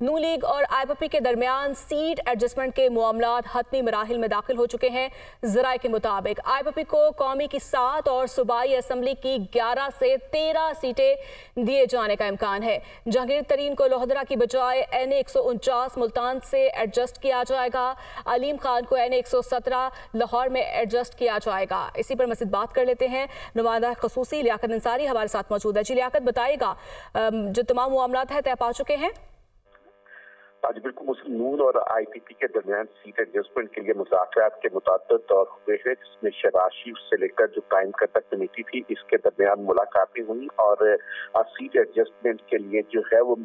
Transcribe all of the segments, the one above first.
नून league और IPP के दरमियान सीट एडजस्टमेंट के मामलात हतमी मराहिल में दाखिल हो चुके हैं। ज़राए के मुताबिक IPP को कौमी की 7 और सूबाई असम्बली की 11 से 13 सीटें दिए जाने का इम्कान है। जहांगीर तरीन को लोहदरा की बजाय NA 149 मुल्तान से एडजस्ट किया जाएगा। अलीम खान को NA 117 लाहौर में एडजस्ट किया जाएगा। इसी पर मज़ीद बात कर लेते हैं। नुमाइंदा ख़ुसूसी लियाकत अंसारी हमारे साथ मौजूद है। जी लियाकत, बताइएगा जो तमाम मामलात है तय पा चुके हैं? आज बिल्कुल मुस्लिम नून और IPP के दरमियान सीट एडजस्टमेंट के लिए मुज़ाकरात के मुतअद्दिद दौर हुए हैं, जिसमें शहबाज शरीफ से लेकर जो कायम करदा कमेटी थी इसके दरमियान मुलाकातें हुई और सीट एडजस्टमेंट के लिए जो है वो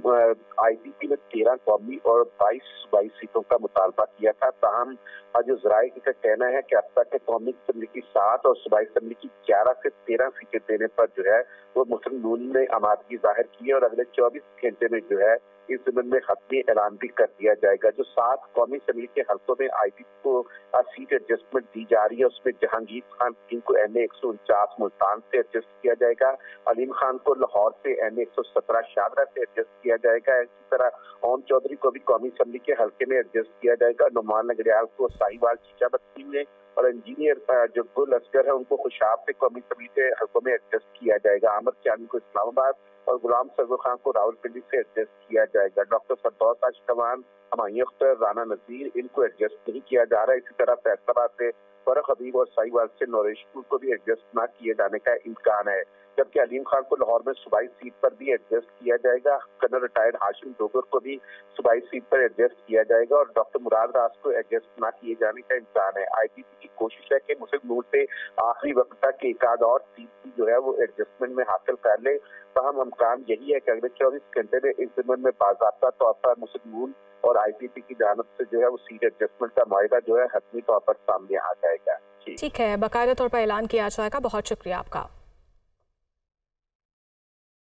IPP ने 13 कौमी और 22 सीटों का मुतालबा किया था। ताहम आज ज़राए का कहना है कि अब तक के कौमी असम्बली की 7 और सूबाई असम्बली की 11 से 13 सीटें देने पर जो है वो मुस्लिम नून ने आमादगी जाहिर की है और अगले 24 घंटे में जो है इस ज़मीन में हतमी ऐलान भी कर दिया जाएगा। जो 7 कौमी असम्बली के हल्कों में IPP को सीट एडजस्टमेंट दी जा रही है उसमें जहांगीर खान को NA 149 मुल्तान से एडजस्ट किया जाएगा, अलीम खान को लाहौर से NA 117 शादरा से एडजस्ट किया जाएगा। इसी तरह ओम चौधरी को भी कौमी असम्बली के हल्के में एडजस्ट किया जाएगा। नुमान नगरियाल को साहिवाल चीचा बस्ती में और इंजीनियर जो गुल असगर है उनको खुशाब से कौमी असम्बली के हल्कों में एडजस्ट किया जाएगा। आमर चांदी को इस्लामाबाद और गुलाम सरवर खान को रावलपिंडी से एडजस्ट किया जाएगा। डॉक्टर फरदौस आशिकवान, हमायूं अख्तर, राना नजीर इनको एडजस्ट नहीं किया जा रहा है। इसी तरह फैसलाबाद से फरख हबीब और साहिवाल से नौरेश को भी एडजस्ट न किए जाने का इम्कान है, जबकि अलीम खान को लाहौर में सूबाई सीट पर भी एडजस्ट किया जाएगा। कर्नल रिटायर्ड हाशिम डोगर को भी सूबाई सीट पर एडजस्ट किया जाएगा और डॉक्टर मुराद राज को एडजस्ट न किए जाने का इम्कान है। IPP की कोशिश है कि मुस्लिम नून से आखिरी वक्त तक एक आध और सीट की जो है वो एडजस्टमेंट में हासिल कर ले। तमाम इम्कान यही है कि अगले 24 घंटे में इस ज़मीन में बाज़ाब्ता तौर पर मुस्लिम नून और IPP की जानिब से जो है वो सीट एडजस्टमेंट का मायदा जो है हतमी तौर पर सामने आ जाएगा। ठीक है, बाकायदा तौर पर ऐलान किया जाएगा। बहुत शुक्रिया आपका।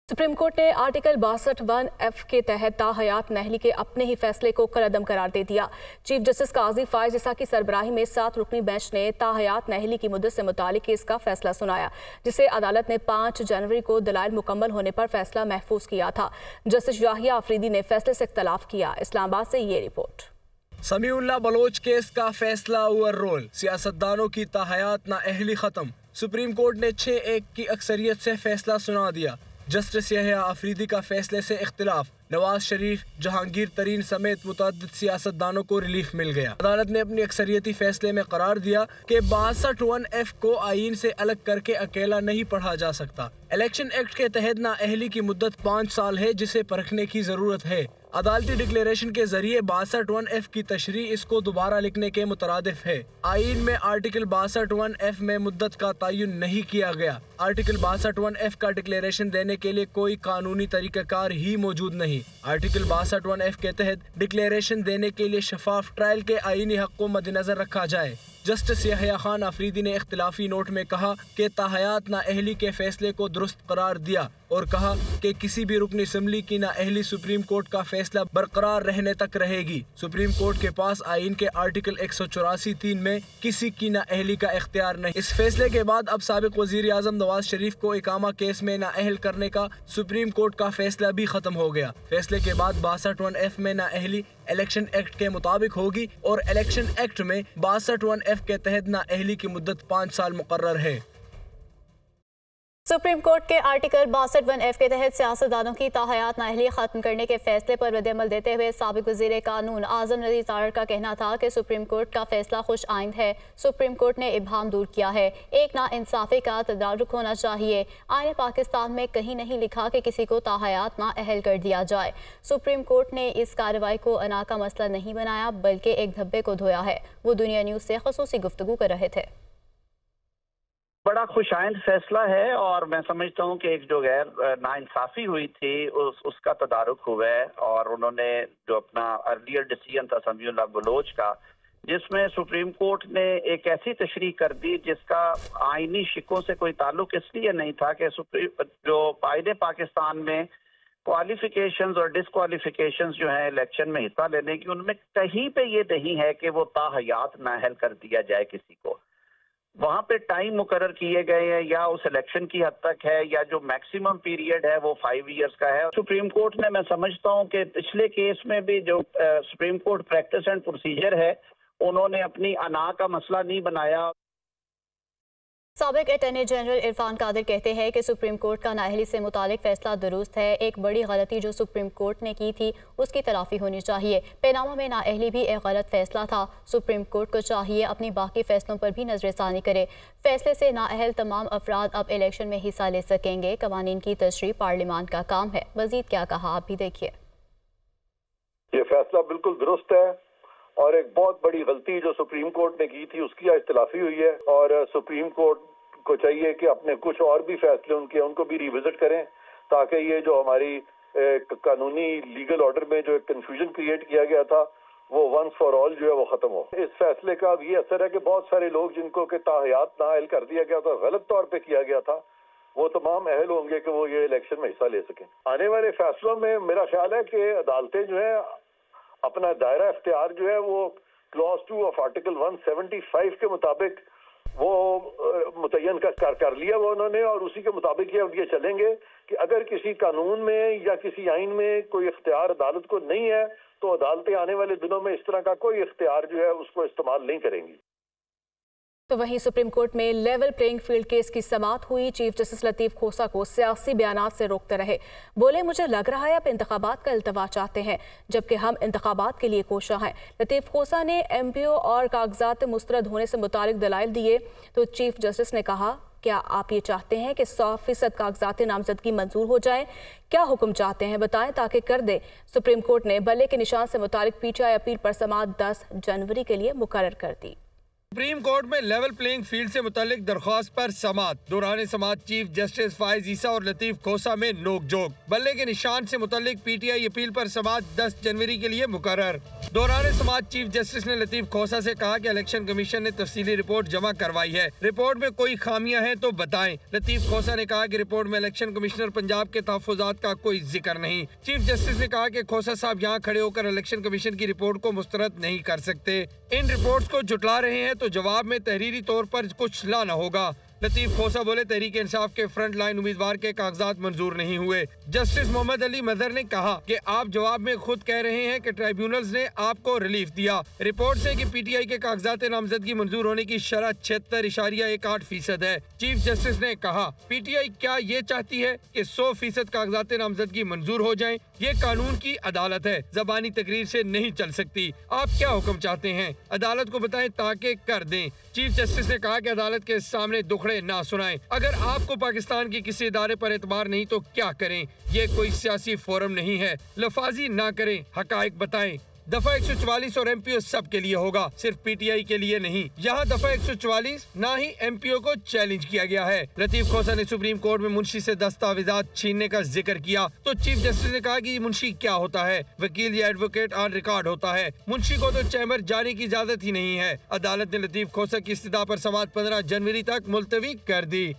सुप्रीम कोर्ट ने आर्टिकल 62(1)(f) के तहत ताहयात नहली के अपने ही फैसले को कलअदम करार दे दिया। चीफ जस्टिस काजी फायज ईसा की सरबराही में 7 रुकनी बेंच ने ताहयात नहली की मुद्दत से मुतालिक केस का फैसला सुनाया, जिसे अदालत ने 5 जनवरी को दलाइल मुकम्मल होने पर फैसला महफूज किया था। जस्टिस याहिया अफरीदी ने फैसले से इख्तलाफ किया। इस्लामाबाद से ये रिपोर्ट। समीउल्लाह बलोच केस का फैसला ओवररोल, सियासतदानों की ताहयात नाअहली खत्म। सुप्रीम कोर्ट ने 6-1 की अक्सरियत से फैसला सुना दिया। जस्टिस याहिया अफरीदी का फैसले से इख्तिलाफ, नवाज शरीफ, जहांगीर तरीन समेत मुतअद्दिद सियासतदानों को रिलीफ मिल गया। अदालत ने अपनी अक्सरियती फैसले में करार दिया कि 62(1)(f) को आईन से अलग करके अकेला नहीं पढ़ा जा सकता। इलेक्शन एक्ट के तहत नाअहली की मुद्दत 5 साल है, जिसे परखने की जरूरत है। अदालती डिक्लेरेशन के जरिए 62(1)(f) की तशरीह इसको दोबारा लिखने के मुतरादिफ है। आईन में आर्टिकल 62(1)(f) में मुद्दत का तयन नहीं किया गया। आर्टिकल 62(1)(f) का डिक्लेरेशन देने के लिए कोई कानूनी तरीकाकार ही मौजूद नहीं। आर्टिकल 62(1)(f) के तहत डिक्लेरेशन देने के लिए शफाफ ट्रायल के आईनी हक को मद्देनजर रखा जाए। जस्टिस याहिया खान अफरीदी ने इख्तिलाफी नोट में कहा कि ताहयात नाअहली के फैसले को दुरुस्त करार दिया और कहा कि किसी भी रुकनी असम्बली की नाअहली सुप्रीम कोर्ट का फैसला बरकरार रहने तक रहेगी। सुप्रीम कोर्ट के पास आईन के आर्टिकल 184(3) में किसी की नाअहली का इख्तियार नहीं। इस फैसले के बाद अब साबिक वजीर आजम नवाज शरीफ को इकामा केस में नाअहल करने का सुप्रीम कोर्ट का फैसला भी खत्म हो गया। फैसले के बाद 62(1)(f) में नाअहली इलेक्शन एक्ट के मुताबिक होगी और इलेक्शन एक्ट में 62(1)(f) के तहत नाअहली की मुद्दत 5 साल मुकर्रर है। सुप्रीम कोर्ट के आर्टिकल 62(1)(f) के तहत सियासतदानों की ताहयात नाअहली खत्म करने के फैसले पर रद्द-ए-अमल देते हुए साबिक वज़ीर कानून आज़म नज़ीर तारड़ का कहना था कि सुप्रीम कोर्ट का फैसला खुश आइंद है। सुप्रीम कोर्ट ने इब्हाम दूर किया है। एक नाइंसाफ़ी का तदारुक होना चाहिए। आईन पाकिस्तान में कहीं नहीं लिखा कि किसी को ताहयात नाअहल कर दिया जाए। सुप्रीम कोर्ट ने इस कार्रवाई को अना का मसला नहीं बनाया, बल्कि एक धब्बे को धोया है। वो दुनिया न्यूज़ से ख़ुसूसी गुफ्तगू कर रहे थे। बड़ा खुशाइंद फैसला है और मैं समझता हूँ कि एक जो गैर नाइंसाफ़ी हुई थी उसका तदारुक हुआ है और उन्होंने जो अपना अर्लियर डिसीजन था समीउल्लाह बलोच का, जिसमें सुप्रीम कोर्ट ने एक ऐसी तशरीह कर दी जिसका आईनी शिकों से कोई ताल्लुक इसलिए नहीं था कि जो आईन पाकिस्तान में क्वालिफिकेशंस और डिसक्वालिफिकेशंस जो है इलेक्शन में हिस्सा लेने की, उनमें कहीं पे ये नहीं है कि वो ताहयात नाअहल कर दिया जाए किसी को। वहाँ पे टाइम मुकर्रर किए गए हैं या उस इलेक्शन की हद तक है या जो मैक्सिमम पीरियड है वो 5 इयर्स का है। सुप्रीम कोर्ट ने, मैं समझता हूँ कि पिछले केस में भी जो supreme court practice and procedure है, उन्होंने अपनी अना का मसला नहीं बनाया। साबिक अटॉर्नी जनरल इरफान कादिर कहते हैं कि सुप्रीम कोर्ट का नाअहली से मुतालिक फैसला दुरुस्त है। एक बड़ी गलती जो सुप्रीम कोर्ट ने की थी उसकी तलाफी होनी चाहिए। पैनामा में नाअहली भी एक गलत फैसला था। सुप्रीम कोर्ट को चाहिए अपनी बाकी फैसलों पर भी नजरसानी करे। फैसले से नाअहल तमाम अफराद अब इलेक्शन में हिस्सा ले सकेंगे। कवानीन की तशरीह पार्लियामान का काम है। मजीद क्या कहा आप भी देखिए। ये फैसला बिल्कुल दुरुस्त है और एक बहुत बड़ी गलती जो सुप्रीम कोर्ट ने की थी उसकी आज तलाफी हुई है और सुप्रीम कोर्ट को चाहिए कि अपने कुछ और भी फैसले उनको भी रिविजिट करें ताकि ये जो हमारी कानूनी लीगल ऑर्डर में जो कंफ्यूजन क्रिएट किया गया था वो वंस फॉर ऑल जो है वो खत्म हो। इस फैसले का ये असर है कि बहुत सारे लोग जिनको कि ताहयात नाअहल कर दिया गया था, गलत तौर पे किया गया था, वो तमाम अहल होंगे कि वो ये इलेक्शन में हिस्सा ले सकें। आने वाले फैसलों में मेरा ख्याल है कि अदालतें जो है अपना दायरा इख्तियार जो है वो क्लॉज 2 ऑफ आर्टिकल 175 के मुताबिक वो मुतय्यन कर लिया वो उन्होंने और उसी के मुताबिक ये चलेंगे कि अगर किसी कानून में या किसी आइन में कोई इख्तियार अदालत को नहीं है तो अदालतें आने वाले दिनों में इस तरह का कोई इख्तियार जो है उसको इस्तेमाल नहीं करेंगी। तो वहीं सुप्रीम कोर्ट में लेवल प्लेइंग फील्ड केस की समाअत हुई। चीफ जस्टिस लतीफ खोसा को सियासी बयानात से रोकते रहे। बोले, मुझे लग रहा है आप इंतखाबात का इल्तवा चाहते हैं जबकि हम इंतखाबात के लिए कोशा हैं। लतीफ खोसा ने MPO और कागजात मुस्तरद होने से मुतालिक दलाइल दिए तो चीफ जस्टिस ने कहा, क्या आप ये चाहते हैं कि 100% कागजात नामजदगी मंजूर हो जाए? क्या हुक्म चाहते हैं बताएं ताकि कर दे। सुप्रीम कोर्ट ने बल्ले के निशान से मुतालिक PTI अपील पर समाअत 10 जनवरी के लिए मुकर्रर कर दी। सुप्रीम कोर्ट में लेवल प्लेइंग फील्ड से मुतालिक दरख्वास्त पर समाअत। दौरान समाअत चीफ जस्टिस फाइज ईसा और लतीफ खोसा में नोक जोक। बल्ले के निशान से मुतालिक PTI अपील पर समाअत 10 जनवरी के लिए मुकर्रर। दौरान समाअत चीफ जस्टिस ने लतीफ खोसा से कहा कि इलेक्शन कमीशन ने तफसीली रिपोर्ट जमा करवाई है, रिपोर्ट में कोई खामियां हैं तो बताएं। लतीफ खोसा ने कहा कि रिपोर्ट में इलेक्शन कमिश्नर पंजाब के तहफ्फुजात का कोई जिक्र नहीं। चीफ जस्टिस ने कहा कि खोसा साहब यहाँ खड़े होकर इलेक्शन कमीशन की रिपोर्ट को मुस्तरद नहीं कर सकते। इन रिपोर्ट्स को जुटला रहे हैं तो जवाब में तहरीरी तौर पर कुछ लाना होगा। लतीफ खोसा बोले, तहरीक इंसाफ के फ्रंट लाइन उम्मीदवार के कागजात मंजूर नहीं हुए। जस्टिस मोहम्मद अली मदर ने कहा कि आप जवाब में खुद कह रहे हैं कि ट्राइब्यूनल्स ने आपको रिलीफ दिया। रिपोर्ट से कि PTI के कागजात नामजदगी मंजूर होने की शरह 76.8% है। चीफ जस्टिस ने कहा, PTI क्या ये चाहती है कि 100% कागजात नामजदगी मंजूर हो जाएं? ये कानून की अदालत है, जबानी तकरीर से नहीं चल सकती। आप क्या हुक्म चाहते हैं? अदालत को बताएं ताकि कर दें। चीफ जस्टिस ने कहा कि अदालत के सामने दुखड़े ना सुनाएं। अगर आपको पाकिस्तान के किसी इदारे पर एतबार नहीं तो क्या करें? ये कोई सियासी फोरम नहीं है, लफाजी ना करें, हकायक बताएं। दफा 144 और MPO सब के लिए होगा, सिर्फ PTI के लिए नहीं। यहाँ दफा 144 ना ही MPO को चैलेंज किया गया है। लतीफ खोसा ने सुप्रीम कोर्ट में मुंशी से दस्तावेजात छीनने का जिक्र किया तो चीफ जस्टिस ने कहा कि मुंशी क्या होता है? वकील या एडवोकेट ऑन रिकॉर्ड होता है। मुंशी को तो चैम्बर जाने की इजाजत ही नहीं है। अदालत ने लतीफ खोसा की इस्तदा पर समाअत 15 जनवरी तक मुलतवी कर दी।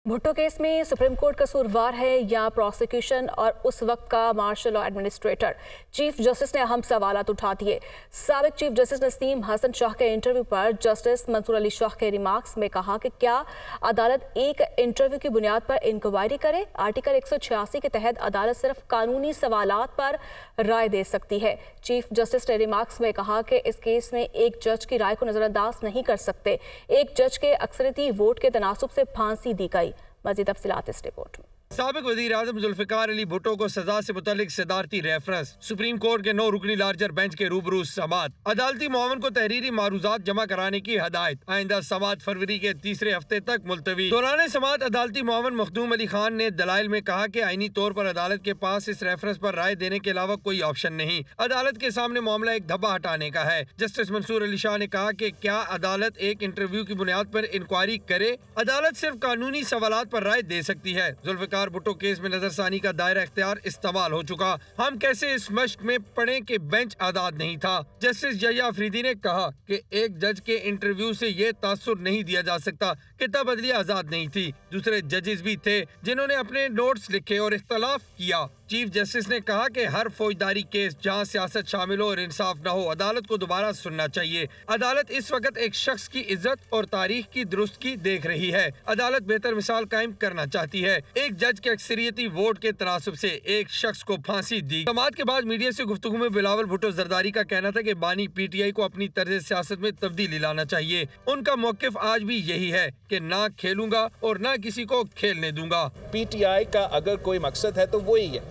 भुट्टो केस में सुप्रीम कोर्ट कसूरवार है या प्रोसिक्यूशन और उस वक्त का martial law administrator? Chief justice ने अहम सवालात उठा दिए। साबिक चीफ जस्टिस नसीम हसन शाह के इंटरव्यू पर जस्टिस मंसूर अली शाह के रिमार्क्स में कहा कि क्या अदालत एक इंटरव्यू की बुनियाद पर इंक्वायरी करे? आर्टिकल 186 के तहत अदालत सिर्फ कानूनी सवालात पर राय दे सकती है। चीफ जस्टिस ने रिमार्क्स में कहा कि इस केस में एक जज की राय को नजरअंदाज नहीं कर सकते। एक जज के अक्सरियती वोट के तनासुब से फांसी दी गई। मज़ीद तफसीलात इस रिपोर्ट में। साबिक वज़ीर आज़म जुल्फ़िकार अली भुट्टो को सजा से मुतालिक सदारती रेफरेंस। सुप्रीम कोर्ट के 9 रुकनी लार्जर बेंच के रूबरू समाअत। अदालती मुआवन को तहरीरी मारूजात जमा कराने की हदायत। आइंदा समाअत फरवरी के तीसरे हफ्ते तक मुलतवी। दौरान समाअत अदालती मुआवन मखदूम अली खान ने दलाइल में कहा कि आईनी तौर पर अदालत के पास इस रेफरेंस पर राय देने के अलावा कोई ऑप्शन नहीं। अदालत के सामने मामला एक धब्बा हटाने का है। जस्टिस मंसूर अली शाह ने कहा कि क्या अदालत एक इंटरव्यू की बुनियाद पर इंक्वायरी करे? अदालत सिर्फ कानूनी सवालात पर राय दे सकती है। जुल्फ़िकार भुट्टो केस में नजरसानी का दायरा इख्तियार इस्तेमाल हो चुका। हम कैसे इस मश्क में पढ़े कि बेंच आजाद नहीं था। जस्टिस जया अफरीदी ने कहा कि एक जज के इंटरव्यू से ये तासुर नहीं दिया जा सकता कि तबदीली आजाद नहीं थी। दूसरे जजेस भी थे जिन्होंने अपने नोट्स लिखे और इख्तलाफ किया। چیف جسٹس نے کہا کہ ہر فوجداری کیس جہاں سیاست شامل ہو اور انصاف نہ ہو عدالت کو دوبارہ سننا چاہیے. عدالت اس وقت ایک شخص کی عزت اور تاریخ کی درستگی دیکھ رہی ہے. عدالت بہتر مثال قائم کرنا چاہتی ہے. ایک جج کے اکثریتی ووٹ کے تناسب سے ایک شخص کو پھانسی دی. سماعت کے بعد میڈیا سے گفتگو میں بلاول بھٹو زرداری کا کہنا تھا کہ بانی پی ٹی آئی کو اپنی طرز سیاست میں تبدیلی لانا چاہیے. ان کا موقف آج بھی یہی ہے کہ نہ کھیلوں گا اور نہ کسی کو کھیلنے دوں گا. پی ٹی آئی کا اگر کوئی مقصد ہے تو وہی ہے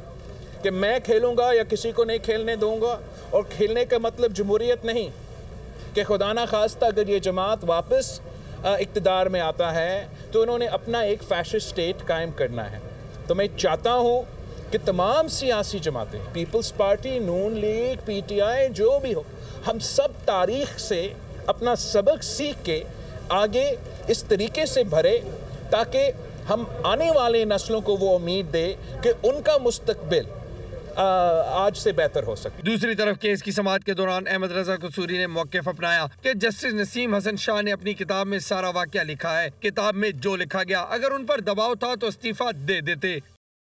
کہ میں کھیلوں گا یا کسی کو نہیں کھیلنے دوں گا. اور کھیلنے کا مطلب جمہوریت نہیں کہ خدا نہ خواستہ اگر یہ جماعت واپس اقتدار میں آتا ہے تو انہوں نے اپنا ایک فیشسٹ اسٹیٹ قائم کرنا ہے. تو میں چاہتا ہوں کہ تمام سیاسی جماعتیں پیپلز پارٹی، نون لیگ، پی ٹی آئی جو بھی ہو، ہم سب تاریخ سے اپنا سبق سیکھ کے آگے اس طریقے سے بھرے تاکہ ہم آنے والے نسلوں کو وہ امید دے کہ ان کا مستقبل آج سے بہتر ہو سکے. دوسری طرف کیس کی سماعت کے دوران احمد رضا قصوری نے موقف اپنایا کہ جسٹس نسیم حسن شاہ نے اپنی کتاب میں سارا واقعہ لکھا ہے. کتاب میں جو لکھا گیا اگر ان پر دباؤ تھا تو استعفیٰ دے دیتے.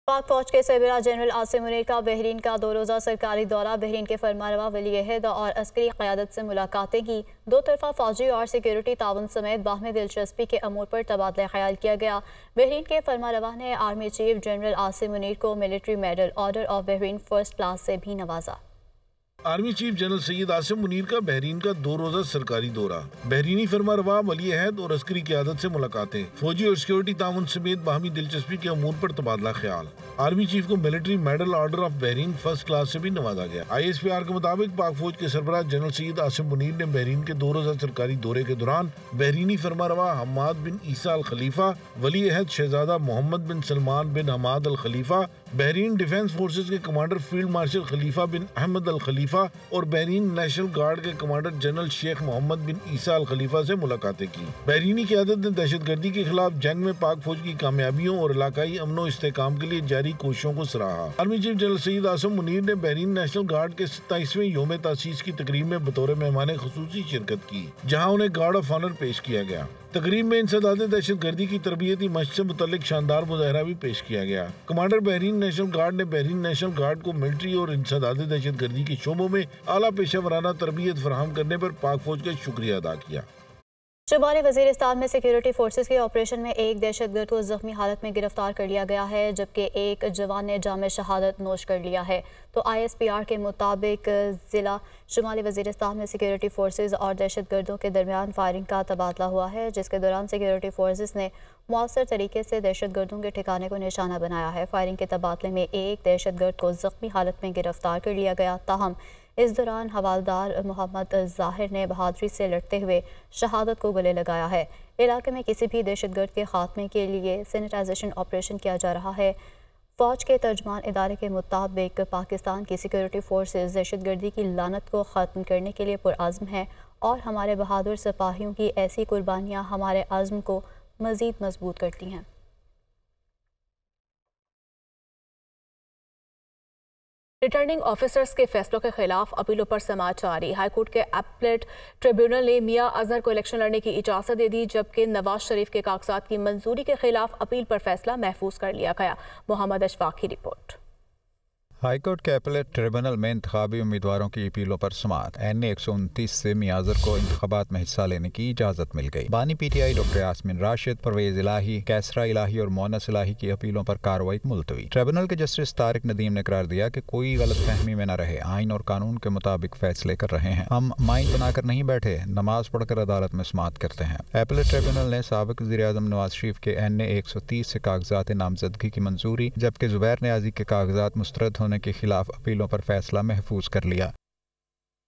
پاک فوج کے سربراہ جنرل عاصم منیر کا بحرین کا 2 روزہ سرکاری دورہ. بحرین کے فرمانروا ولی عہد اور عسکری قیادت سے ملاقاتیں کی. 2 طرفہ فوجی اور سیکیورٹی تعاون سمیت باہمی دلچسپی کے امور پر تبادلہ خیال کیا گیا. بحرین کے فرمانروا نے army chief general Asim Munir کو military medal order of Bahrain first class سے بھی نوازا. Army chief general Syed Asim Munir کا بحرین کا 2 روزہ سرکاری دورہ. بحرینی فرمانروا ولی عہد اور عسکری قیادت سے ملاقاتیں. فوجی اور سیکیورٹی تعاون سمیت باہمی دلچسپی کے امور پر تبادلہ خیال. آرمی چیف کو military medal order of Bahrain first class سے بھی نوازا گیا. ISPR کے مطابق پاک فوج کے سربراہ جنرل سید عاصم منیر نے بحرین کے 2 روزہ سرکاری دورے کے دوران بحرینی فرمانروا حماد بن عیسیٰ الخلیفہ، ولی عہد شہزادہ محمد بن سلمان بن Hammad Al Khalifa, Bahrain defence forces کے کمانڈر فیلڈ مارشل خلیفہ بن احمد الخلیفہ اور بحرین نیشنل گارڈ کے کمانڈر جنرل شیخ محمد بن عیسیٰ الخلیفہ سے ملاقاتیں کی. بحرینی قیادت نے دہشت گردی کے خلاف جنگ میں پاک فوج کی کامیابیوں اور علاقائی امن و استحکام کے لیے جاری کوششوں کو سراہا. Army chief general Syed Asim Munir نے بحرین نیشنل گارڈ کے 27ویں یوم تاسیس کی تقریب میں بطور مہمان خصوصی شرکت کی، جہاں انہیں گارڈ آف آنر پیش کیا گیا. تقریب میں انسداد دہشت گردی کی تربیتی مشق سے متعلق شاندار مظاہرہ بھی پیش کیا گیا. کمانڈر بحرین نیشنل گارڈ نے بحرین نیشنل گارڈ کو ملٹری اور انسداد دہشت گردی کے شعبوں میں اعلیٰ پیشہ ورانہ تربیت فراہم کرنے پر پاک فوج کا شکریہ ادا کیا. شمالی وزیرستان میں سیکیورٹی فورسز کے آپریشن میں ایک دہشت گرد کو زخمی حالت میں گرفتار کر لیا گیا ہے، جبکہ ایک جوان نے جام شہادت نوش کر لیا ہے. تو ISPR کے مطابق ضلع شمالی وزیرستان میں سیکیورٹی فورسز اور دہشت گردوں کے درمیان فائرنگ کا تبادلہ ہوا ہے، جس کے دوران سیکیورٹی فورسز نے مؤثر طریقے سے دہشت گردوں کے ٹھکانے کو نشانہ بنایا ہے. فائرنگ کے تبادلے میں ایک دہشت گرد کو زخمی حالت میں گرفتار کر لیا گیا. تاہم اس دوران حوالدار محمد ظاہر نے بہادری سے لڑتے ہوئے شہادت کو گلے لگایا ہے. علاقے میں کسی بھی دہشت گرد کے خاتمے کے لیے سینیٹائزیشن آپریشن کیا جا رہا ہے. فوج کے ترجمان ادارے کے مطابق پاکستان کی سیکیورٹی فورسز دہشت گردی کی لعنت کو ختم کرنے کے لیے پرعزم ہیں اور ہمارے بہادر سپاہیوں کی ایسی قربانیاں ہمارے عزم کو مزید مضبوط کرتی ہیں. ریٹرننگ آفیسرز کے فیصلوں کے خلاف اپیلوں پر سماعت جاری. ہائی کورٹ کے اپیلیٹ ٹریبیونل نے میاں اظہر کو الیکشن لڑنے کی اجازت دے دی، جبکہ نواز شریف کے کاغذات کی منظوری کے خلاف اپیل پر فیصلہ محفوظ کر لیا گیا. محمد اشفاق کی رپورٹ. ہائی کورٹ کے اپیلیٹ ٹریبونل میں انتخابی امیدواروں کی اپیلوں پر سماعت. NA 129 سے میاں اظہر کو انتخابات میں حصہ لینے کی اجازت مل گئی. بانی PTI ڈاکٹر یاسمین راشد، پرویز الہی، کیسرا الہی اور مونس الہی کی اپیلوں پر کارروائی ملتوی. ٹریبونل کے جسٹس طارق ندیم نے قرار دیا کہ کوئی غلط فہمی میں نہ رہے، آئین اور قانون کے مطابق فیصلے کر رہے ہیں. ہم مائن بنا کر نہیں بیٹھے، نماز پڑھ کر عدالت میں سماعت کرتے ہیں. اپیلیٹ ٹریبونل نے سابق وزیر اعظم نواز شریف کے NA 130 سے کاغذات نامزدگی کی منظوری، جبکہ زبیر نیازی کے کاغذات مسترد ہونے کے خلاف اپیلوں پر فیصلہ محفوظ کر لیا.